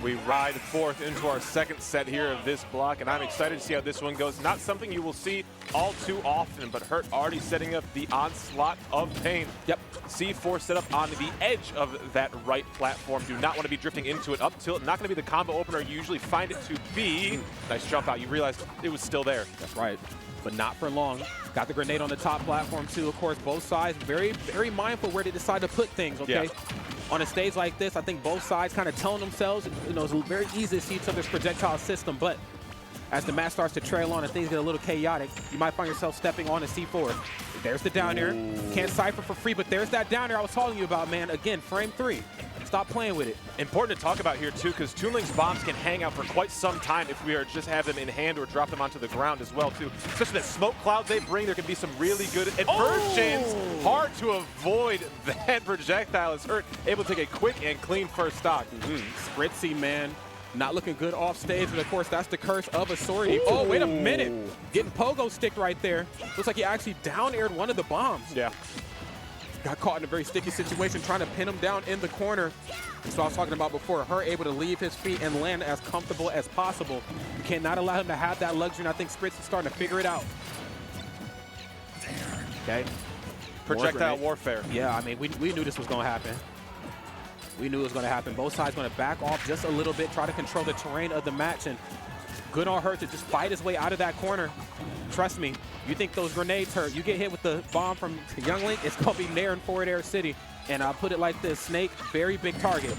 We ride forth into our second set here of this block, and I'm excited to see how this one goes. Not something you will see all too often, but Hurt already setting up the onslaught of pain. Yep, C4 set up on the edge of that right platform. Do not want to be drifting into it. Up tilt, not going to be the combo opener you usually find it to be. Nice jump out. You realized it was still there. That's right, but not for long. Got the grenade on the top platform too. Of course, both sides very, very mindful where they decide to put things, okay? Yeah. On a stage like this, I think both sides kind of telling themselves, you know, it's very easy to see each other's projectile system, but as the match starts to trail on and things get a little chaotic, you might find yourself stepping on a C4. There's the down air. Can't cypher for free, but there's that down air I was telling you about, man. Again, frame 3. Stop playing with it. Important to talk about here, too, because Toon Link's bombs can hang out for quite some time if we are just have them in hand or drop them onto the ground as well, too. Especially that smoke cloud they bring, there can be some really good inversions. Hard to avoid that projectile as Hurt able to take a quick and clean first stock. Spritzy, man. Not looking good off stage, but of course that's the curse of authority. Oh, wait a minute. Getting pogo sticked right there. Looks like he actually down aired one of the bombs. Yeah. Got caught in a very sticky situation, trying to pin him down in the corner. That's what I was talking about before. Her able to leave his feet and land as comfortable as possible. You cannot allow him to have that luxury, and I think Spritzy's starting to figure it out. Okay. Projectile warfare. Yeah, I mean, we knew this was going to happen. We knew it was going to happen. Both sides going to back off just a little bit, try to control the terrain of the match, and good on Hurt to just fight his way out of that corner. Trust me, you think those grenades hurt. You get hit with the bomb from Young Link, it's going to be nair in Forward Air City. And I'll put it like this, Snake, very big target.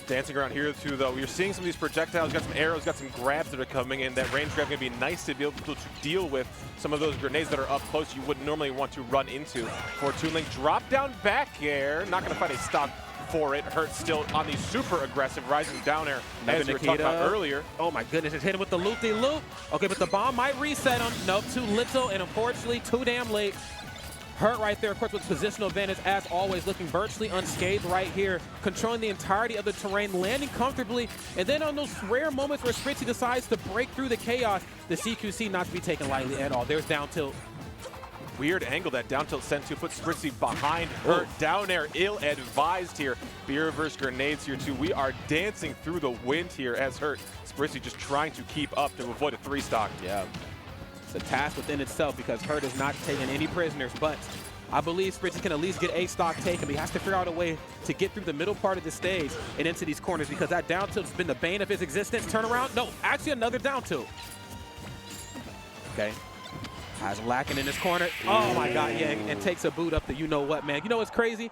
Dancing around here, too, though. You're seeing some of these projectiles, got some arrows, got some grabs that are coming in. That range grab going to be nice to be able to deal with some of those grenades that are up close you wouldn't normally want to run into. For Toon Link, drop down back air. Not going to find a stock for it. Hurt still on the super aggressive rising down air as we were talking about earlier. Oh my goodness, it's hit him with the loop-de-loop. Okay, but the bomb might reset him. Nope, too little, and unfortunately too damn late. Hurt right there, of course, with positional advantage as always, looking virtually unscathed right here, controlling the entirety of the terrain, landing comfortably, and then on those rare moments where Spritzy decides to break through the chaos, the CQC not to be taken lightly at all. There's down tilt. Weird angle that down tilt sent to put Spritzy behind Hurt. Down air, ill-advised here. Beer reverse grenades here too. We are dancing through the wind here as Hurt. Spritzy just trying to keep up to avoid a 3-stock. Yeah. It's a task within itself because Hurt is not taking any prisoners, but I believe Spritzy can at least get a stock taken, but he has to figure out a way to get through the middle part of the stage and into these corners because that down tilt has been the bane of his existence. Turn around. No, actually another down tilt. Okay. Has lacking in this corner. Oh my God, yeah, and takes a boot up the you-know-what, man. You know what's crazy?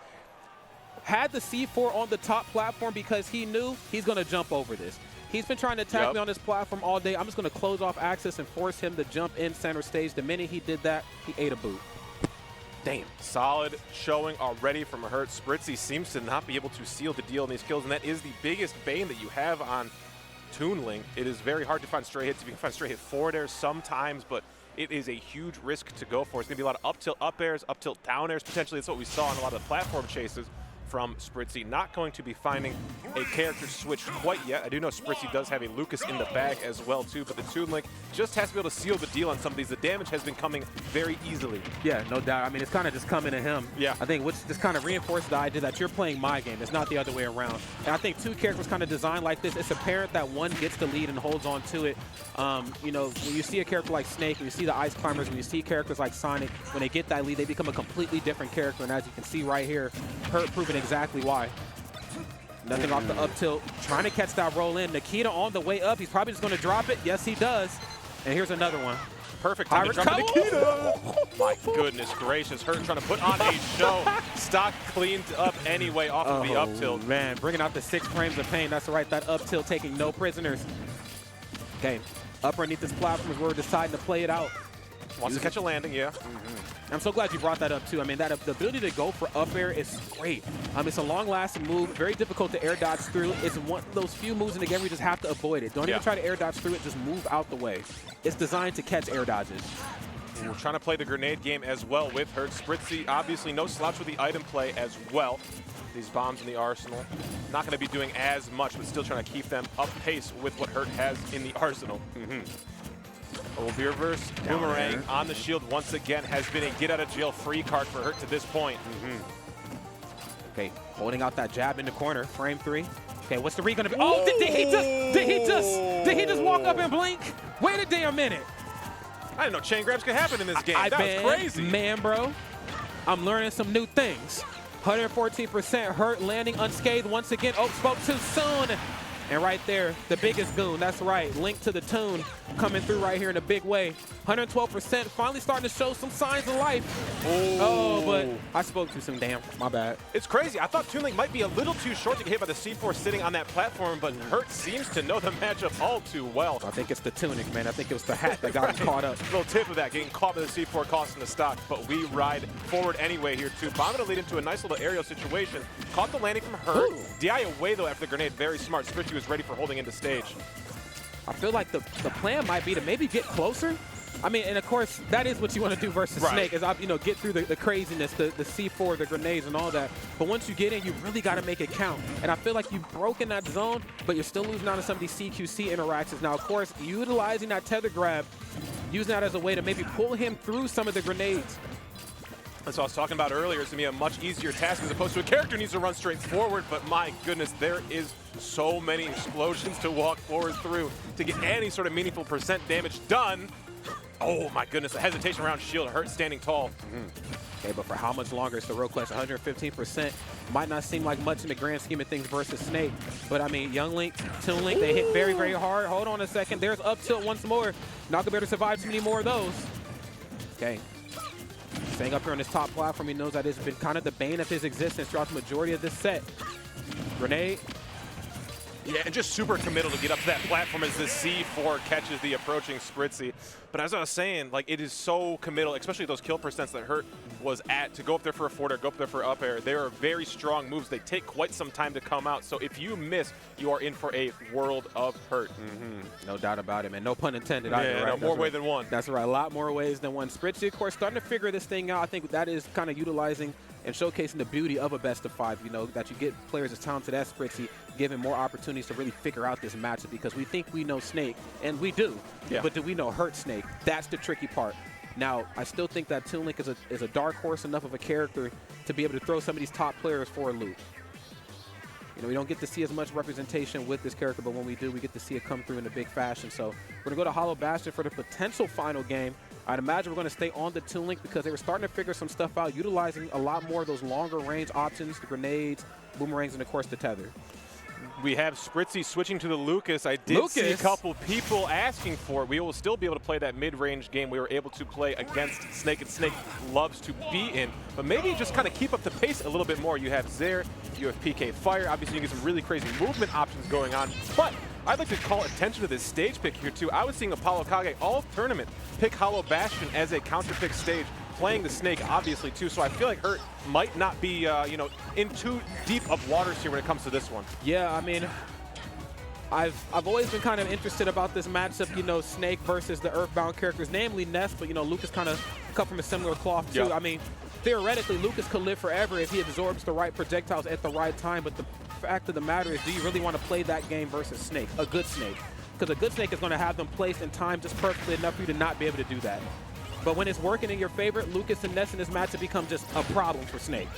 Had the C4 on the top platform because he knew he's going to jump over this. He's been trying to attack me on this platform all day. I'm just going to close off access and force him to jump in center stage. The minute he did that, he ate a boot. Damn. Solid showing already from Hurt. Spritzy seems to not be able to seal the deal in these kills, and that is the biggest bane that you have on Toon Link. It is very hard to find straight hits. If you can find straight hit forward airs sometimes, but it is a huge risk to go for. It's going to be a lot of up tilt up airs, up tilt down airs. Potentially, that's what we saw in a lot of the platform chases from Spritzy. Not going to be finding a character switch quite yet. I do know Spritzy does have a Lucas in the bag as well too, but the Toon Link just has to be able to seal the deal on some of these. The damage has been coming very easily. Yeah, no doubt. I mean, it's kind of just coming to him. Yeah. I think which just kind of reinforced the idea that you're playing my game. It's not the other way around. And I think two characters kind of designed like this. It's apparent that one gets the lead and holds on to it. You know, when you see a character like Snake, when you see the Ice Climbers, when you see characters like Sonic, when they get that lead, they become a completely different character. And as you can see right here, Hurt proving exactly why. Nothing off the up tilt, trying to catch that roll in. Nikita on the way up. He's probably just going to drop it. Yes, he does. And here's another one. Perfect time to drop Nikita. My goodness gracious. Hurt trying to put on a show. Stock cleaned up anyway off of the up tilt. Man, bringing out the 6 frames of pain. That's right, that up tilt taking no prisoners. Okay, up underneath this platform is where we're deciding to play it out. Wants to catch a landing, yeah. I'm so glad you brought that up too. I mean, the ability to go for up air is great. It's a long-lasting move, very difficult to air dodge through. It's one of those few moves in the game where you just have to avoid it. Don't even try to air dodge through it, just move out the way. It's designed to catch air dodges. We're trying to play the grenade game as well with Hurt. Spritzy, obviously no slouch with the item play as well. These bombs in the arsenal. Not going to be doing as much, but still trying to keep them up pace with what Hurt has in the arsenal. Old beer reverse boomerang on the shield once again has been a get-out-of-jail-free card for Hurt to this point. Okay, holding out that jab in the corner, frame 3. Okay, what's the read gonna be? Oh, did he just walk up and blink? Wait a damn minute. I didn't know chain grabs could happen in this game. That was crazy. Man, bro, I'm learning some new things. 114% hurt, landing unscathed once again. Oh, spoke too soon. And right there, the biggest goon, that's right, Link to the Toon coming through right here in a big way. 112%, finally starting to show some signs of life. Oh, but I spoke too soon, damn, my bad. It's crazy. I thought Toon Link might be a little too short to get hit by the C4 sitting on that platform, but Hurt seems to know the matchup all too well. I think it's the tunic, man. I think it was the hat that got him caught up. Little tip of that, getting caught by the C4 costing the stock, but we ride forward anyway here too. Bomb gonna lead into a nice little aerial situation. Caught the landing from Hurt. DI away though after the grenade, very smart. Spritzy was ready for holding into stage. I feel like the plan might be to maybe get closer. I mean, and of course, that is what you want to do versus Snake, is get through the craziness, the C4, the grenades, and all that. But once you get in, you really got to make it count. And I feel like you've broken that zone, but you're still losing out on some of these CQC interactions. Now, of course, utilizing that tether grab, using that as a way to maybe pull him through some of the grenades. That's what I was talking about earlier. It's going to be a much easier task as opposed to a character who needs to run straight forward. But my goodness, there is so many explosions to walk forward through to get any sort of meaningful percent damage done. Oh my goodness, a hesitation around shield. Hurt standing tall. Okay, but for how much longer? It's the real question. 115% might not seem like much in the grand scheme of things versus Snake. But I mean, Young Link, Toon Link, they hit very, very hard. Hold on a second. There's up tilt once more. Not going to be able to survive too many more of those. Okay. Staying up here on this top platform, he knows that it's been kind of the bane of his existence throughout the majority of this set. Grenade. Yeah, and just super committal to get up to that platform as this C4 catches the approaching Spritzy. But as I was saying, like, it is so committal, especially those kill percents that Hurt was at, to go up there for a forward air, go up there for up air. They are very strong moves. They take quite some time to come out. So if you miss, you are in for a world of hurt. No doubt about it, man. No pun intended Yeah, either, right? no, more way than one. That's right. A lot more ways than one. Spritzy, of course, starting to figure this thing out. I think that is kind of utilizing and showcasing the beauty of a best of 5, you know, that you get players as talented as Spritzy, giving more opportunities to really figure out this matchup, because we think we know Snake, and we do, but do we know Hurt Snake? That's the tricky part. Now, I still think that Toon Link is a dark horse enough of a character to be able to throw some of these top players for a loop. You know, we don't get to see as much representation with this character, but when we do, we get to see it come through in a big fashion. So we're going to go to Hollow Bastion for the potential final game. I'd imagine we're going to stay on the Toon Link because they were starting to figure some stuff out, utilizing a lot more of those longer range options, the grenades, boomerangs, and of course the tether. We have Spritzy switching to the Lucas. I did see a couple people asking for it. We will still be able to play that mid-range game we were able to play against Snake, and Snake loves to be in. But maybe just kind of keep up the pace a little bit more. You have Zair, you have PK Fire. Obviously, you get some really crazy movement options going on. But I'd like to call attention to this stage pick here, too. I was seeing Apollo Kage all tournament pick Hollow Bastion as a counter-pick stage, playing the Snake, obviously, too. So I feel like Hurt might not be, you know, in too deep of waters here when it comes to this one. Yeah, I mean, I've always been kind of interested about this matchup, you know, Snake versus the Earthbound characters, namely Ness, but, you know, Lucas kind of cut from a similar cloth, too. I mean, theoretically, Lucas could live forever if he absorbs the right projectiles at the right time, but the fact of the matter is, do you really want to play that game versus Snake, a good Snake? Because a good Snake is going to have them placed in time just perfectly enough for you to not be able to do that. But when it's working in your favor, Lucas and Ness in this matchup become just a problem for Snake.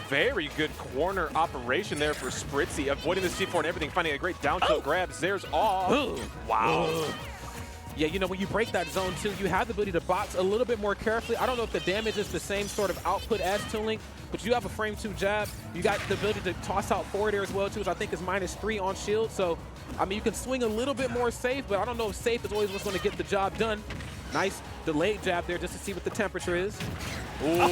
Very good corner operation there for Spritzy, avoiding the C4 and everything, finding a great down tilt grab. Zair's off. Wow. Yeah, you know, when you break that zone, too, you have the ability to box a little bit more carefully. I don't know if the damage is the same sort of output as Toon Link, but you have a frame 2 jab. You got the ability to toss out forward air as well, too, which I think is -3 on shield. So, I mean, you can swing a little bit more safe, but I don't know if safe is always what's going to get the job done. Nice delayed jab there just to see what the temperature is. Ooh,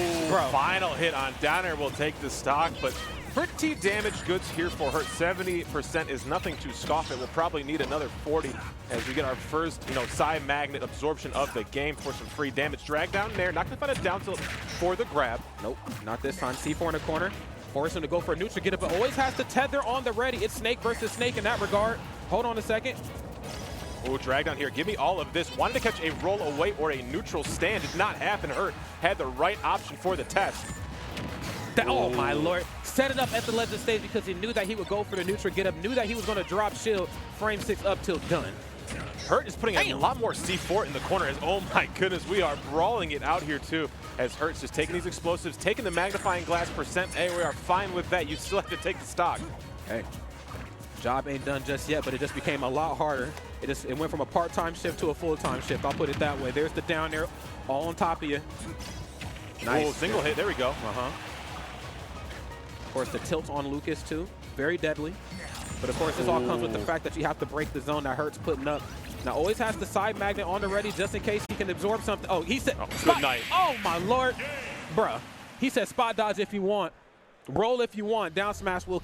final hit on down air will take the stock, but pretty damaged goods here for Hurt. 70% is nothing to scoff at. We'll probably need another 40 as we get our first, you know, side magnet absorption of the game for some free damage. Drag down there, not gonna find a down tilt for the grab. Nope, not this time. C4 in the corner. Force him to go for a neutral, get it, but always has the tether on the ready. It's Snake versus Snake in that regard. Hold on a second. Oh, drag down here. Give me all of this. Wanted to catch a roll away or a neutral stand. Did not happen. Hurt had the right option for the test. Oh, my lord. Set it up at the legend stage because he knew that he would go for the neutral get up, knew that he was going to drop shield. Frame 6 up till done. Hurt is putting a lot more C4 in the corner as, oh my goodness, we are brawling it out here too. As Hurt's just taking these explosives, taking the magnifying glass percent. Hey, we are fine with that. You still have to take the stock. Hey. Job ain't done just yet, but it just became a lot harder. It went from a part-time shift to a full-time shift. I'll put it that way. There's the down there, all on top of you. Nice. Oh, single hit. There we go. Of course, the tilt on Lucas, too. Very deadly. But, of course, this all comes with the fact that you have to break the zone that Hurts putting up. Now, always has the side magnet on the ready just in case he can absorb something. Oh, he said, good night. Oh, my Lord. Bruh. He said spot dodge if you want. Roll if you want. Down smash will